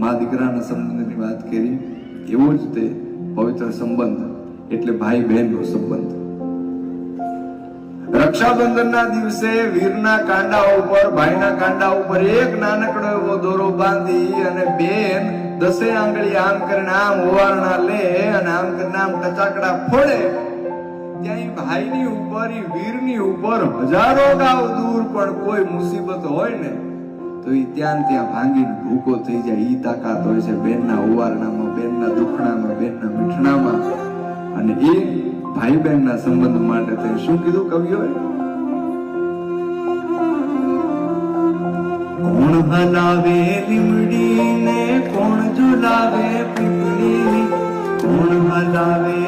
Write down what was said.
મા દીકરાના સંબંધની વાત કરી, એવો જ તે પવિત્ર સંબંધ એટલે ભાઈ બહેનનો સંબંધ. રક્ષાબંધનના દિવસે વીરના કાંડા ઉપર, ભાઈના કાંડા ઉપર એક નાનકડો એવો દોરો બાંધી અને બેન 10 આંગળી આમ કરીને આમ ઓવારણા લે અને આમ કરીને આમ ટચાકડા ફોડે, ત્યાં ભાઈની ઉપર, વીરની ઉપર હજારો ગાવ દૂર પણ કોઈ મુસીબત હોય ને તો એ ત્યાં ભાંગીને ભૂકો થઈ જાય. ઈ તાકાત હોય છે બેનના ઓવારણામાં, બેનના દુખણામાં, બેનના મીઠણામાં. અને એ ભાઈ બહેનના સંબંધ માટે તે શું કીધું કવિઓએ? કોણ હલાવે લીમડી ને કોણ ઝુલાવે પીપળી, કોણ હલાવે